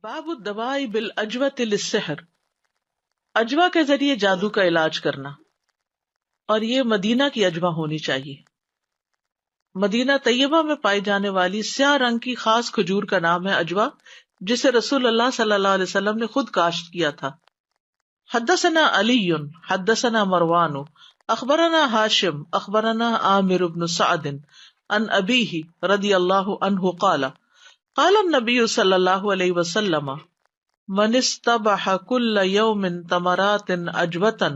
باب الدواء بالاجوۃ للسحر، اجوا کے ذریعے جادو کا علاج کرنا، اور یہ مدینہ کی اجوا ہونی چاہیے۔ مدینہ طیبہ میں پائی جانے والی سیاہ رنگ کی خاص کھجور کا نام ہے اجوا، جسے رسول اللہ صلی اللہ علیہ وسلم نے خود کاشت کیا تھا۔ حدثنا علی حدثنا مروان اخبرنا ہاشم اخبرنا عامر بن سعد عن ابیہ رضی اللہ عنہ قال قال النبی صلی اللہ علیہ وسلم من استبح کل یوم تمرات اجوتا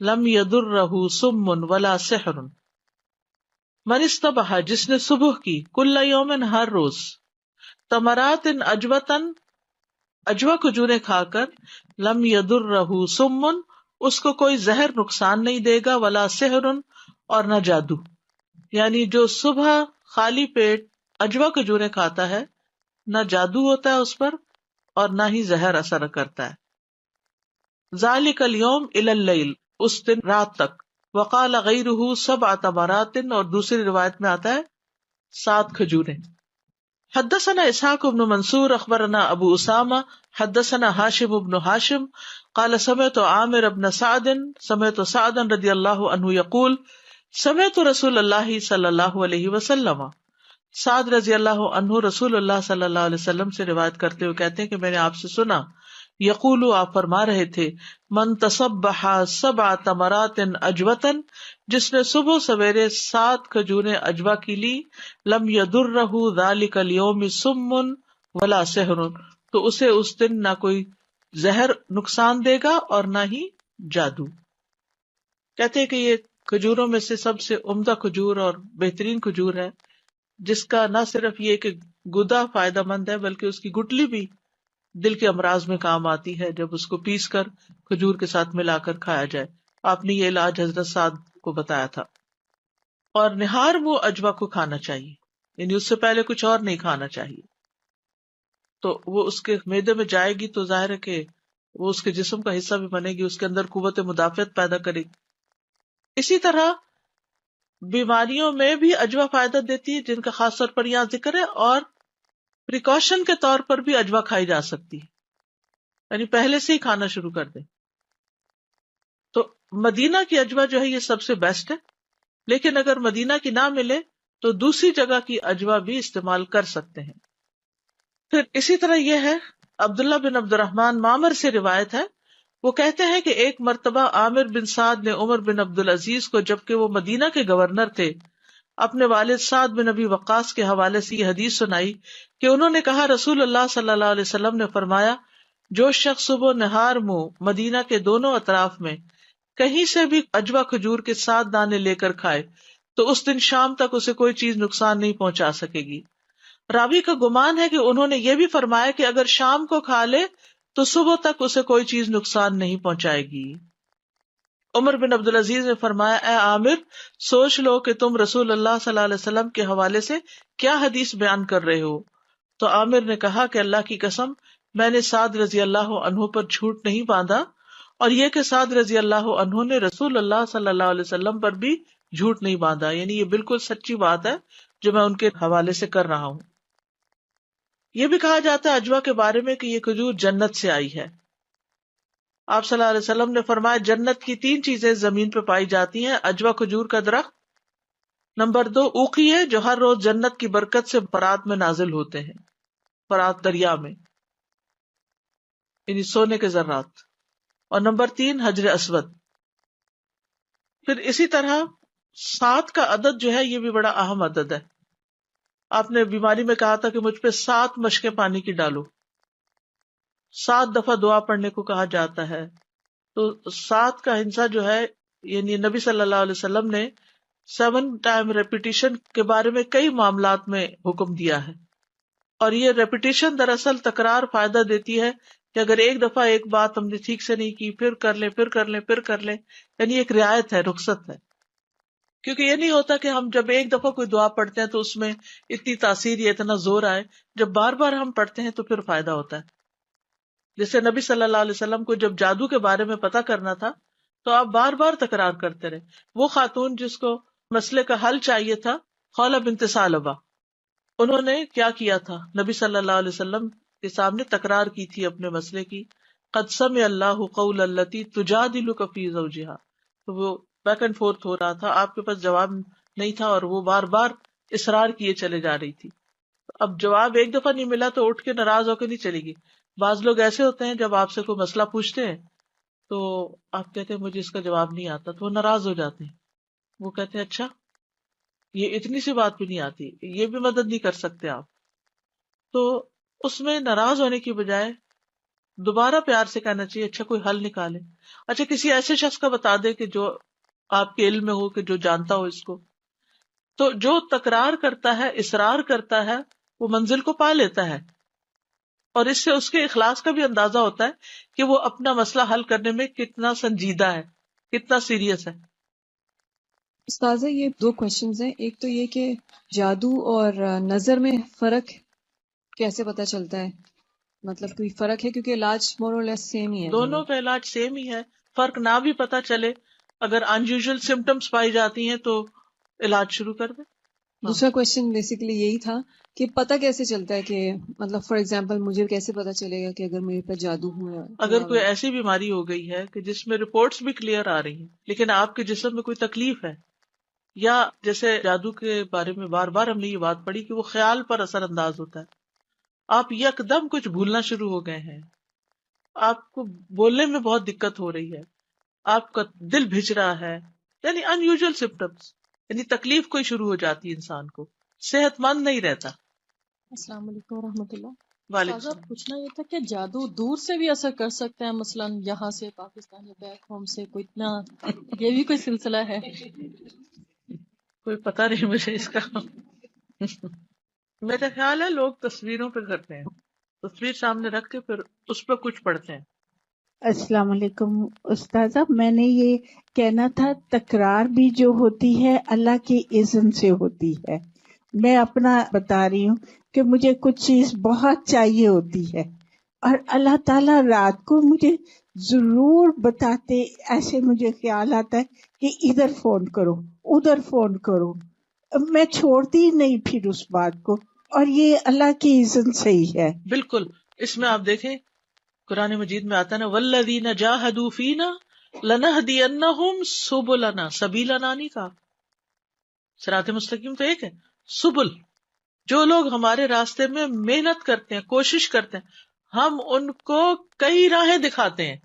لم یضرہ سم ولا سحر۔ من استبح، جس نے صبح کی، کل یوم، ہر روز، تمرات اجوتا، اجوا کھجوریں کھا کر، لم یضرہ سم، اس کو کوئی زہر نقصان نہیں دے گا، ولا سحر، اور نہ جادو۔ یعنی جو صبح خالی پیٹ اجوا کھجوریں کھاتا ہے، نہ جادو ہوتا ہے اس پر اور نہ ہی زہر اثر کرتا ہے۔ ذالک الیوم الی اللیل، اس دن رات تک۔ وقال غیرہ سبع تمرات، اور دوسری روایت میں آتا ہے 7 کھجوریں۔ حدثنا اسحاق بن منصور اخبرنا ابو اسامہ حدثنا ہاشم بن ہاشم قال سمعت عامر بن سعد سمعت سعدا رضی اللہ عنہ یقول سمعت رسول اللہ صلی اللہ علیہ وسلم، سعد رضی اللہ عنہ رسول اللہ صلی اللہ علیہ وسلم سے روایت کرتے ہوئے کہتے ہیں کہ میں نے آپ سے سنا، یقول، آپ فرما رہے تھے، من تصبح 7 تمرات اجوتا، جس نے صبح سویرے 7 کھجوریں اجوا کی لی، لم یضرہ ذلک الیوم سم ولا سحر، تو اسے اس دن نہ کوئی زہر نقصان دے گا اور نہ ہی جادو۔ کہتے ہیں کہ یہ کھجوروں میں سے سب سے عمدہ کھجور اور بہترین کھجور ہے، جس کا نہ صرف یہ کہ گدا فائدہ مند ہے بلکہ اس کی گٹلی بھی دل کے امراض میں کام آتی ہے جب اس کو پیس کر کھجور کے ساتھ ملا کر کھایا جائے۔ آپ نے یہ علاج حضرت سعد کو بتایا تھا۔ اور نہار منہ اجوا کو کھانا چاہیے، یعنی اس سے پہلے کچھ اور نہیں کھانا چاہیے، تو وہ اس کے معدے میں جائے گی تو ظاہر ہے کہ وہ اس کے جسم کا حصہ بھی بنے گی، اس کے اندر قوت مدافعت پیدا کرے گی۔ اسی طرح بیماریوں میں بھی اجوا فائدہ دیتی ہے، جن کا خاص طور پر یہاں ذکر ہے، اور پریکاشن کے طور پر بھی اجوا کھائی جا سکتی ہے، یعنی پہلے سے ہی کھانا شروع کر دیں۔ تو مدینہ کی اجوا جو ہے یہ سب سے بیسٹ ہے، لیکن اگر مدینہ کی نہ ملے تو دوسری جگہ کی اجوا بھی استعمال کر سکتے ہیں۔ پھر اسی طرح یہ ہے، عبداللہ بن عبد الرحمن معمر سے روایت ہے، وہ کہتے ہیں کہ ایک مرتبہ عامر بن سعد نے عمر بن عبدالعزیز کو، جبکہ وہ مدینہ کے گورنر تھے، اپنے والد سعد بن ابی وقاص کے حوالے سے یہ حدیث سنائی کہ انہوں نے کہا، رسول اللہ صلی اللہ علیہ وسلم نے فرمایا، جو شخص صبح نہار منہ مدینہ کے دونوں اطراف میں کہیں سے بھی اجوا کھجور کے 7 دانے لے کر کھائے تو اس دن شام تک اسے کوئی چیز نقصان نہیں پہنچا سکے گی۔ راوی کا گمان ہے کہ انہوں نے یہ بھی فرمایا کہ اگر شام کو کھا لے تو صبح تک اسے کوئی چیز نقصان نہیں پہنچائے گی۔ عمر بن عبدالعزیز نے فرمایا، اے عامر، سوچ لو کہ تم رسول اللہ صلی اللہ علیہ وسلم کے حوالے سے کیا حدیث بیان کر رہے ہو۔ تو عامر نے کہا کہ اللہ کی قسم، میں نے سعد رضی اللہ عنہ پر جھوٹ نہیں باندھا، اور یہ کہ سعد رضی اللہ عنہ نے رسول اللہ صلی اللہ علیہ وسلم پر بھی جھوٹ نہیں باندھا، یعنی یہ بالکل سچی بات ہے جو میں ان کے حوالے سے کر رہا ہوں۔ یہ بھی کہا جاتا ہے اجوا کے بارے میں کہ یہ کھجور جنت سے آئی ہے۔ آپ صلی اللہ علیہ وسلم نے فرمایا، جنت کی 3 چیزیں زمین پہ پائی جاتی ہیں، اجوا کھجور کا درخت، نمبر 2 اوقی ہے جو ہر روز جنت کی برکت سے فرات میں نازل ہوتے ہیں، فرات دریا میں، یعنی سونے کے ذرات، اور نمبر 3 حجر اسود۔ پھر اسی طرح 7 کا عدد جو ہے یہ بھی بڑا اہم عدد ہے۔ آپ نے بیماری میں کہا تھا کہ مجھ پہ 7 مشقیں پانی کی ڈالو، 7 دفعہ دعا پڑھنے کو کہا جاتا ہے۔ تو 7 کا ہنسا جو ہے، یعنی نبی صلی اللہ علیہ وسلم نے 7 ٹائم ریپیٹیشن کے بارے میں کئی معاملات میں حکم دیا ہے، اور یہ ریپیٹیشن دراصل تکرار فائدہ دیتی ہے کہ اگر ایک دفعہ ایک بات ہم نے ٹھیک سے نہیں کی، پھر کر لیں، پھر کر لیں، پھر کر لیں، یعنی ایک رعایت ہے، رخصت ہے۔ کیونکہ یہ نہیں ہوتا کہ ہم جب ایک دفعہ کوئی دعا پڑھتے ہیں تو اس میں اتنی تاثیر یا اتنا زور آئے، جب بار بار ہم پڑھتے ہیں تو پھر فائدہ ہوتا ہے۔ جیسے نبی صلی اللہ علیہ وسلم کو جب جادو کے بارے میں پتہ کرنا تھا تو آپ بار بار تکرار کرتے رہے۔ وہ خاتون جس کو مسئلے کا حل چاہیے تھا، خولہ بنت ثعلبہ، انہوں نے کیا کیا تھا، نبی صلی اللہ علیہ وسلم کے سامنے تکرار کی تھی اپنے مسئلے کی. قد سمع اللہ قول التی تجادلک فی زوجہا. تو وہ بیک اینڈ فورتھ ہو رہا تھا، آپ کے پاس جواب نہیں تھا اور وہ بار بار اصرار کیے چلے جا رہی تھی. اب جواب ایک دفعہ نہیں ملا تو اٹھ کے ناراض ہو کے نہیں چلے گی. بعض لوگ ایسے ہوتے ہیں جب آپ سے کوئی مسئلہ پوچھتے ہیں تو آپ کہتے ہیں مجھے اس کا جواب نہیں آتا، تو وہ ناراض ہو جاتے ہیں. وہ کہتے ہیں اچھا یہ اتنی سی بات بھی نہیں آتی، یہ بھی مدد نہیں کر سکتے آپ. تو اس میں ناراض ہونے کی بجائے دوبارہ پیار سے کہنا چاہیے اچھا کوئی حل نکالے. اچھا کسی ایسے شخص کا بتا دے کہ جو آپ کے علم میں ہو، کہ جو جانتا ہو اس کو. تو جو تکرار کرتا ہے، اصرار کرتا ہے، وہ منزل کو پا لیتا ہے، اور اس سے اس کے اخلاص کا بھی اندازہ ہوتا ہے کہ وہ اپنا مسئلہ حل کرنے میں کتنا سنجیدہ ہے، کتنا سیریس ہے. استاذہ یہ 2 کوشچنز ہیں. ایک تو یہ کہ جادو اور نظر میں فرق کیسے پتہ چلتا ہے؟ مطلب کوئی فرق ہے کیونکہ علاج مور اور لیس سیم ہی ہے دونوں دونوں. کا علاج سیم ہی ہے. فرق نہ بھی پتا چلے، اگر انیوژل سمٹمز پائی جاتی ہیں تو علاج شروع کر دیں. دوسرا کوشچن بیسیکلی یہی تھا کہ پتہ کیسے چلتا ہے کہ مطلب فار ایگزامپل مجھے کیسے پتہ چلے گا کہ اگر میرے پہ جادو ہوا اگر کوئی ہے؟ ایسی بیماری ہو گئی ہے کہ جس میں رپورٹس بھی کلیئر آ رہی ہیں لیکن آپ کے جسم میں کوئی تکلیف ہے، یا جیسے جادو کے بارے میں بار بار ہم نے یہ بات پڑھی کہ وہ خیال پر اثر انداز ہوتا ہے. آپ یکدم کچھ بھولنا شروع ہو گئے ہیں، آپ کو بولنے میں بہت دقت ہو رہی ہے، آپ کا دل بھج رہا ہے، یعنی ان یوزل سمپٹمس، یعنی تکلیف کوئی شروع ہو جاتی ہے، انسان کو صحت مند نہیں رہتا. السلام علیکم ورحمۃ اللہ. وعلیکم استاذہ السلام. پوچھنا یہ تھا کہ جادو دور سے بھی اثر کر سکتے ہیں، مثلا یہاں سے پاکستان یا بیک ہوم سے کوئی اتنا، یہ بھی کوئی سلسلہ ہے؟ کوئی پتہ نہیں مجھے اس کا. میرا خیال ہے لوگ تصویروں پہ کرتے ہیں، تصویر سامنے رکھ کے پھر اس پہ کچھ پڑھتے ہیں. السلام علیکم استاذہ، میں نے یہ کہنا تھا تکرار بھی جو ہوتی ہے اللہ کی اذن سے ہوتی ہے. میں اپنا بتا رہی ہوں کہ مجھے کچھ چیز بہت چاہیے ہوتی ہے اور اللہ تعالیٰ رات کو مجھے ضرور بتاتے، ایسے مجھے خیال آتا ہے کہ ادھر فون کرو ادھر فون کرو، میں چھوڑتی نہیں پھر اس بات کو، اور یہ اللہ کی اذن سے ہی ہے. بالکل. اس میں آپ دیکھیں قرآن مجید میں آتا ہے نا والذین جاہدوا فینا لنہدینہم سبلنا، سبیلنا نہیں کہا، صراط مستقیم تو ایک ہے، سبل، جو لوگ ہمارے راستے میں محنت کرتے ہیں، کوشش کرتے ہیں، ہم ان کو کئی راہیں دکھاتے ہیں،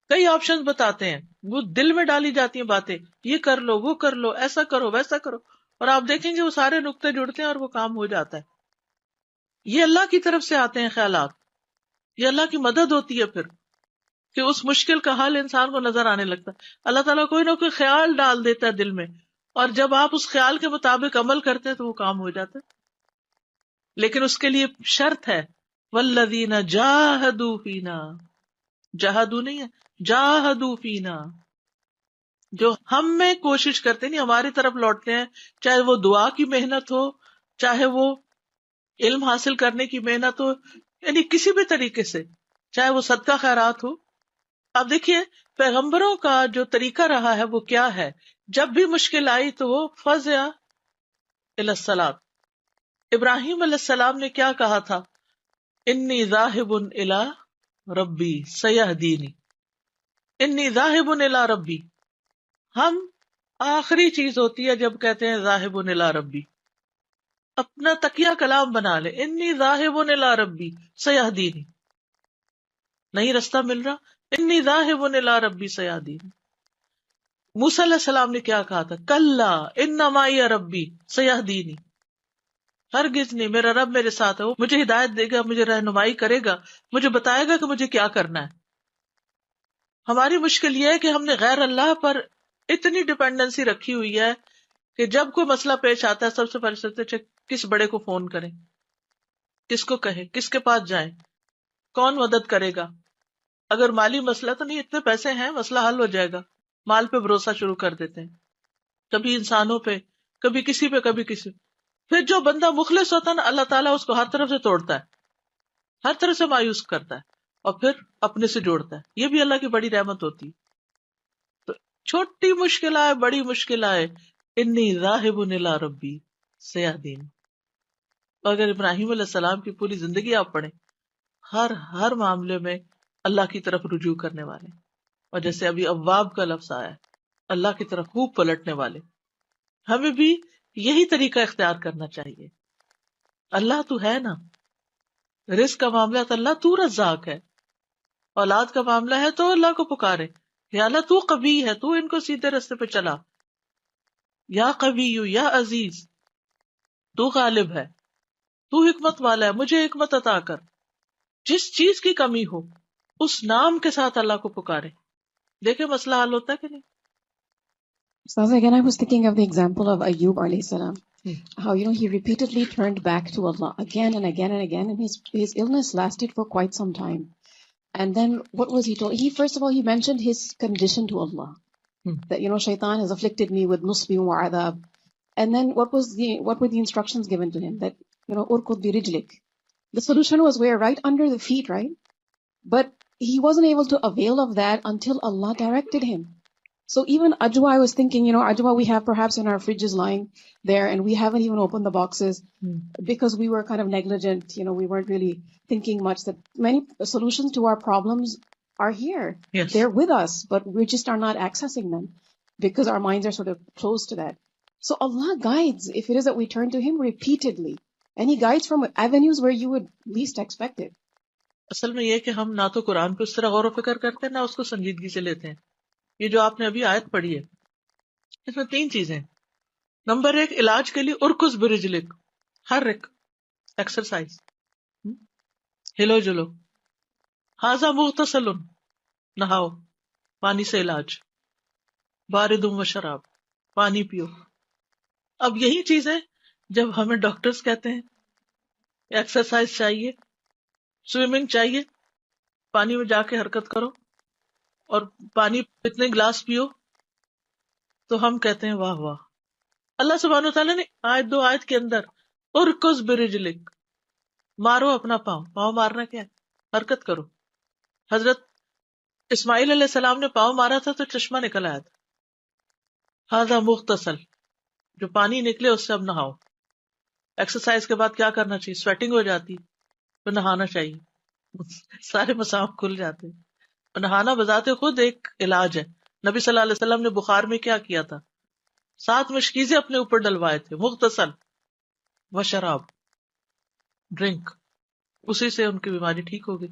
کئی آپشن بتاتے ہیں، وہ دل میں ڈالی جاتی ہیں باتیں، یہ کر لو وہ کر لو، ایسا کرو ویسا کرو، اور آپ دیکھیں گے وہ سارے نقطے جڑتے ہیں اور وہ کام ہو جاتا ہے. یہ اللہ کی طرف سے آتے ہیں خیالات، یہ اللہ کی مدد ہوتی ہے پھر کہ اس مشکل کا حل انسان کو نظر آنے لگتا ہے. اللہ تعالیٰ کوئی نہ کوئی خیال ڈال دیتا ہے دل میں، اور جب آپ اس خیال کے مطابق عمل کرتے ہیں تو وہ کام ہو جاتا ہے. لیکن اس کے لیے شرط ہے والذین جاہدوا فینا، جاہدوا نہیں ہے، جاہدوا فینا، جو ہم میں کوشش کرتے نہیں ہماری طرف لوٹتے ہیں، چاہے وہ دعا کی محنت ہو، چاہے وہ علم حاصل کرنے کی محنت ہو، یعنی کسی بھی طریقے سے، چاہے وہ صدقہ خیرات ہو. اب دیکھیے پیغمبروں کا جو طریقہ رہا ہے وہ کیا ہے، جب بھی مشکل آئی تو وہ فزع الی الصلاۃ. ابراہیم علیہ السلام نے کیا کہا تھا، انی ذاہب الی ربی سیہدینی، انی ذاہب الی ربی. ہم آخری چیز ہوتی ہے جب کہتے ہیں ذاہب الی ربی، اپنا تکیہ کلام بنا لے، انی ذاہب الی ربی سیہدینی، نہیں رستہ مل رہا، انی ذاہب الی ربی سیہدینی. موسیٰ علیہ السلام نے کیا کہا تھا، کلا ان معی ربی سیہدینی، ہرگز نہیں، میرا رب میرے ساتھ ہے، وہ مجھے ہدایت دے گا، مجھے رہنمائی کرے گا، مجھے بتائے گا کہ مجھے کیا کرنا ہے. ہماری مشکل یہ ہے کہ ہم نے غیر اللہ پر اتنی ڈپینڈنسی رکھی ہوئی ہے کہ جب کوئی مسئلہ پیش آتا ہے سب سے پہلے سوچتے ہیں کس بڑے کو فون کریں، کس کو کہیں، کس کے پاس جائیں، کون مدد کرے گا. اگر مالی مسئلہ تو نہیں، اتنے پیسے ہیں مسئلہ حل ہو جائے گا، مال پہ بھروسہ شروع کر دیتے ہیں، کبھی انسانوں پہ، کبھی کسی پہ، کبھی کسی پہ. پھر جو بندہ مخلص ہوتا ہے نا اللہ تعالیٰ اس کو ہر طرف سے توڑتا ہے، ہر طرف سے مایوس کرتا ہے اور پھر اپنے سے جوڑتا ہے. یہ بھی اللہ کی بڑی رحمت ہوتی. تو چھوٹی مشکل آئے بڑی مشکل آئے، انی ذاہب الی ربی سیہدین. اگر ابراہیم علیہ السلام کی پوری زندگی آپ پڑھیں ہر معاملے میں اللہ کی طرف رجوع کرنے والے. اور جیسے ابھی اواب کا لفظ آیا ہے، اللہ کی طرف خوب پلٹنے والے. ہمیں بھی یہی طریقہ اختیار کرنا چاہیے. اللہ تو ہے نا، رزق کا معاملہ تو اللہ تو رزاق ہے، اولاد کا معاملہ ہے تو اللہ کو پکارے، یا اللہ تو قوی ہے، تو ان کو سیدھے راستے پہ چلا، یا قوی یا عزیز تو غالب ہے، تو حکمت والا ہے، مجھے حکمت عطا کر. جس چیز کی کمی ہو اس نام کے ساتھ اللہ کو پکارے، دیکھیں مسئلہ حل ہوتا ہے کہ نہیں. So again, I was thinking of the example of Ayyub alayhi salam. How, he repeatedly turned back to Allah again and again and again, and his illness lasted for quite some time. And then what was he told? First of all, he mentioned his condition to Allah. That, shaitan has afflicted me with nusbi wa adab. And then what were the instructions given to him? That, urkud bi rijlik. The solution was where? Right under the feet, right? But he wasn't able to avail of that until Allah directed him. So even ajwa, I was thinking, ajwa we have perhaps in our fridges lying there, and we haven't even opened the boxes because we were kind of negligent. We weren't really thinking much that many solutions to our problems are here. Yes. They're with us, but we just are not accessing them because our minds are sort of closed to that. So Allah guides if it is that we turn to Him repeatedly. And He guides from avenues where you would least expect it. اصل میں یہ کہ ہم نہ تو قرآن پہ اس طرح غور و فکر کرتے ہیں، نہ اس کو سنجیدگی سے لیتے ہیں. یہ جو آپ نے ابھی آیت پڑھی ہے، اس میں 3 چیزیں. نمبر 1، علاج کے لیے ارکز برجلک، ہر ایک ایکسرسائز، ہلو جلو. ہاذا مغتسل، نہاؤ، پانی سے علاج. بارد و شراب، پانی پیو. اب یہی چیزیں جب ہمیں ڈاکٹرز کہتے ہیں ایکسرسائز چاہیے، سوئمنگ چاہیے، پانی میں جا کے حرکت کرو اور پانی اتنے گلاس پیو، تو ہم کہتے ہیں واہ واہ. اللہ سبحانہ وتعالیٰ نے آیت 2 آیت کے اندر ارکز برجلک، مارو اپنا پاؤں مارنا کیا ہے؟ حرکت کرو. حضرت اسماعیل علیہ السلام نے پاؤں مارا تھا تو چشمہ نکل آیا تھا. ہاذا مغتسل، جو پانی نکلے اس سے اب نہاؤ. ایکسرسائز کے بعد کیا کرنا چاہیے؟ سویٹنگ ہو جاتی تو نہانا چاہیے، سارے مسام کھل جاتے. نہانا بذات خود ایک علاج ہے. نبی صلی اللہ علیہ وسلم نے بخار میں کیا کیا تھا؟ 7 مشکیزیں اپنے اوپر ڈلوائے تھے. مغتسل و شراب، ڈرنک، اسی سے ان کی بیماری ٹھیک ہو گئی.